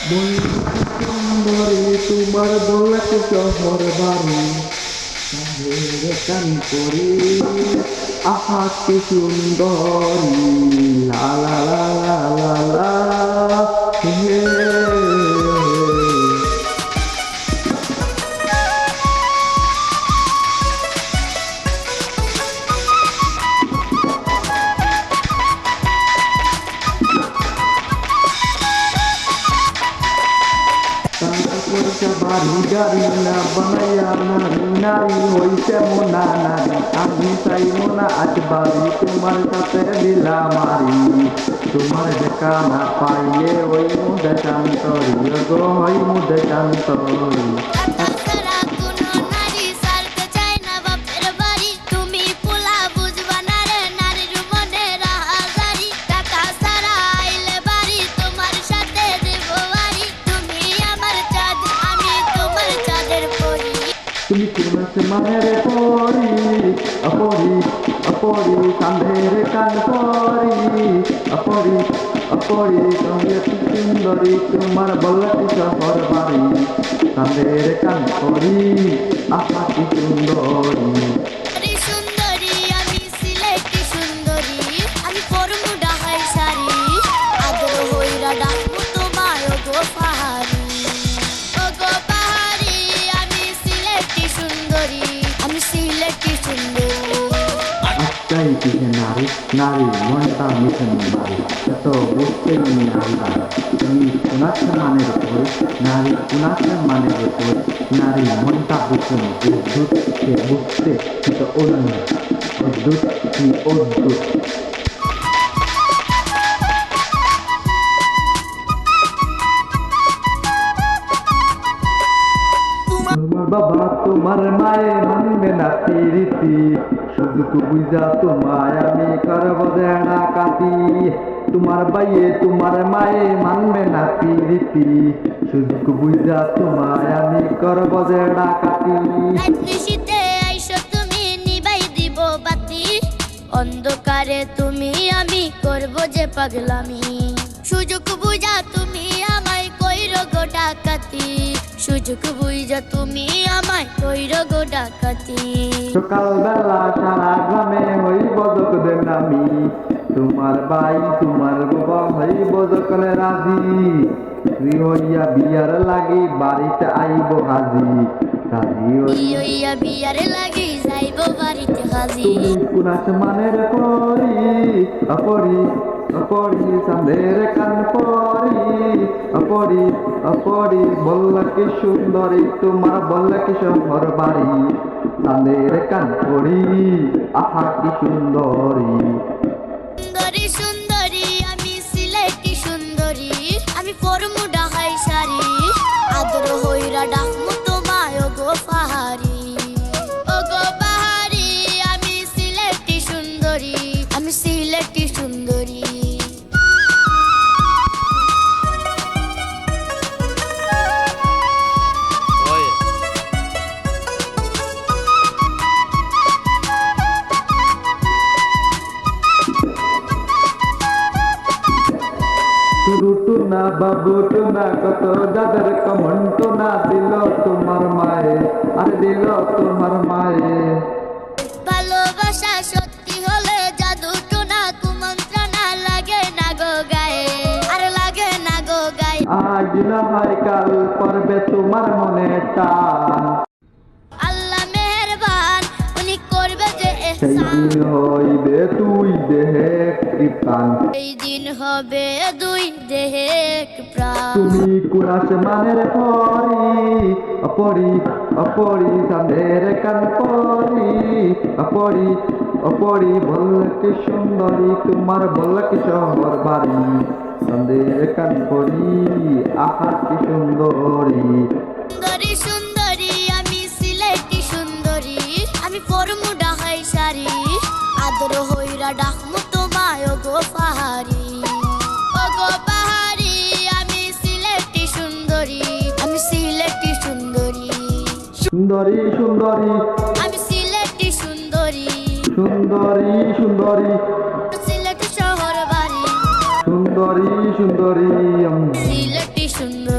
সুন্দরী তোমার বলকে শহর বাড়ি কান করি আহা কি সুন্দরী লা লা লা লা লা লা হে বাড়ি গাড়ি না বানাইয়া নারী নারী হইছে মোনা নারী আমি চাই মোনা আজ বাড়ি তোমার সাথে দিলা মারি তোমার দেখা না পাইলে ওই মুদে শান্তরি গো ওই মুদে শান্তরি তুমি কোন মানের পরি অপরি অপরি কান্ধের কান পরি অপরি অপরি তুমি সুন্দরী তোমার বলতি শহর বাড়ি কান্ধের কান পরি আহা কি সুন্দরী আজকাই পিছে নারী নারী মনটা মিশন নারী এত বুঝতেই নারী তুমি কোনাচ্ছে মানের উপর নারী কোনাচ্ছে মানের উপর নারী মনটা ভীষণ উদ্ভুত সে বুঝতে সেটা অন্য অদ্ভুত কি অদ্ভুত তোমার বাবা তোমার মায়ে মানবে না প্রীতি শুধু তো বুঝা তোমায় আমি করব দেনা কাটি তোমার বাইয়ে তোমার মায়ে মানবে না প্রীতি শুধু তো বুঝা তোমায় আমি করব দেনা কাটি অন্ধকারে তুমি আমি করব যে পাগলামি সুযোগ বুঝা তুমি আমায় কইরো গো ডাকাতি সুযোগ বুঝা তুমি আমায় কইরো গো ডাকাতি সকালবেলা সারা গ্রামে হইব যখন আমি তোমার ভাই তোমার বাবা হইব যখন রাজি হইয়া বিয়ার লাগি বাড়িতে আইব হাজি রাজি হইয়া বিয়ার লাগি যাইব বাড়িতে হাজি তুমি কোন আসমানের পরি অপরি অপরি চাঁদের কান পরি অপরি অপরি বললা কি সুন্দরী তোমার বললা কি শহর বাড়ি চাঁদের কান পরি আহা কি সুন্দরী সুন্দরী সুন্দরী আমি সিলেটি সুন্দরী আমি পরমু ঢাকাই শাড়ি আদর হইরা ডাকমু তোমায় গো পাহাড়ি ও গো পাহাড়ি আমি সিলেটি সুন্দরী আমি সিলেটি সুন্দরী টুনা বাবু টুনা কত যাদের কমন্ট না দিল তোমার মায়ে আর দিল তোমার মায়ে ভালোবাসা সত্যি হলে জাদু টুনা কুমন্ত্রণা লাগে না গো গায়ে আর লাগে না গো গায়ে আজ না হয় কাল পড়বে তোমার মনে টান আল্লাহ মেহেরবান উনি করবে যে সেই ইহসান দিন হইবে তুই দেহে কৃপান এই দিন হবে দুই দেহে এক প্রাণ তুমি কোন আসমানের পরি অপরি অপরি চাঁদের কান পরি অপরি অপরি বললে কি সুন্দরী তোমার বললে কি শহর বাড়ি চাঁদের কান পরি আহা কি সুন্দরী সুন্দরী সুন্দরী আমি সিলেটি সুন্দরী আমি পরমু ঢাকাই শাড়ি আদর হইরা ডাকমু তোমায় গো পাহাড়ি ও গো পাহাড়ি আমি সিলেটি সুন্দরী আমি সিলেটি সুন্দরী সুন্দরী সুন্দরী আমি সিলেটি সুন্দরী সুন্দরী সুন্দরী সিলেটি শহর বাড়ি সুন্দরী সুন্দরী সিলেটি সুন্দরী